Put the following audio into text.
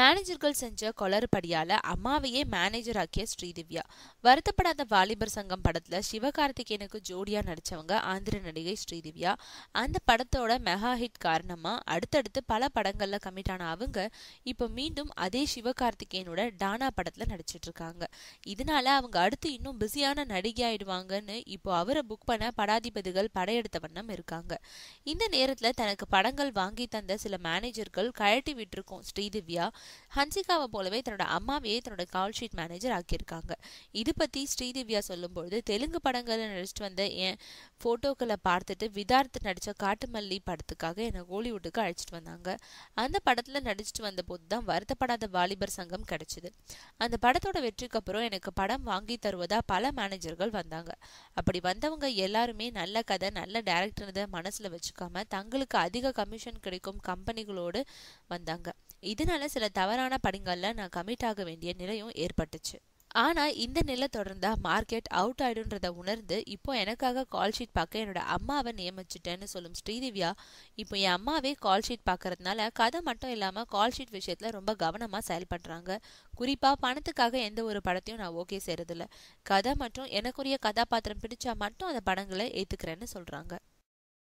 மேனேஜர்கள் செஞ்ச கொளறுபடியால அம்மாவையே மேனேஜர் ஆக்கிய ஸ்ரீதிவ்யா. வருத்தப்படாத வாலிபர் சங்கம் படத்துல சிவகார்த்திகேயனுக்கு ஜோடியா நடிச்சவங்க ஆந்திர நடிகை ஸ்ரீதிவ்யா. அந்த படத்தோட மெகா ஹிட் காரணமா அடுத்தடுத்து பல படங்கள்ல கமிட் ஆன அவங்க இப்ப மீண்டும் அதே சிவகார்த்திகேயனோட டானா படத்துல நடிச்சிட்டு இருக்காங்க. இதனால அவங்க அடுத்து இன்னும் பிஸியான நடிகை ஆயிடுவாங்கன்னு இப்போ அவரை புக் பண்ண படாதிபதிகள் படையெடுத்த வண்ணம் இருக்காங்க. இந்த நேரத்துல தனக்கு படங்கள் வாங்கி தந்த சில மேனேஜர்கள் கழட்டி விட்டுருக்கும் ஸ்ரீதிவ்யா ஹன்சிகாவை போலவே தன்னோட அம்மாவையே தன்னோட கால் ஷீட் மேனேஜர் ஆக்கியிருக்காங்க. இது பத்தி ஸ்ரீதிவ்யா சொல்லும்பொழுது, தெலுங்கு படங்கள்ல நடிச்சிட்டு வந்த என் போட்டோக்களை பார்த்துட்டு விதார்த் நடிச்ச காட்டுமல்லி படத்துக்காக என்னை கோலிவுட்டுக்கு அழைச்சிட்டு வந்தாங்க. அந்த படத்துல நடிச்சிட்டு வந்த போதுதான் வருத்தப்படாத வாலிபர் சங்கம் கிடைச்சது. அந்த படத்தோட வெற்றிக்கு அப்புறம் எனக்கு படம் வாங்கி தருவதா பல மேனேஜர்கள் வந்தாங்க. அப்படி வந்தவங்க எல்லாருமே நல்ல கதை நல்ல டைரக்டர் மனசுல வச்சுக்காம தங்களுக்கு அதிக கமிஷன் கிடைக்கும் கம்பெனிகளோடு வந்தாங்க. இதனால சில தவறான படங்கள்ல நான் கமிட் ஆக வேண்டிய நிலையும் ஏற்பட்டுச்சு. ஆனா இந்த நிலை தொடர்ந்தா மார்க்கெட் அவுட் ஆயிடும்ன்றத உணர்ந்து இப்போ எனக்காக கால் ஷீட் பார்க்க என்னோட அம்மாவை நியமிச்சுட்டேன்னு சொல்லும் ஸ்ரீதிவ்யா, இப்போ என் அம்மாவே கால் ஷீட் பார்க்கறதுனால கதை மட்டும் இல்லாம கால் ஷீட் விஷயத்துல ரொம்ப கவனமா செயல்படுறாங்க. குறிப்பா பணத்துக்காக எந்த ஒரு படத்தையும் நான் ஓகே செய்யறதில்ல. கதை மற்றும் எனக்குரிய கதாபாத்திரம் பிடிச்சா மட்டும் அந்த படங்களை ஏத்துக்கிறேன்னு சொல்றாங்க.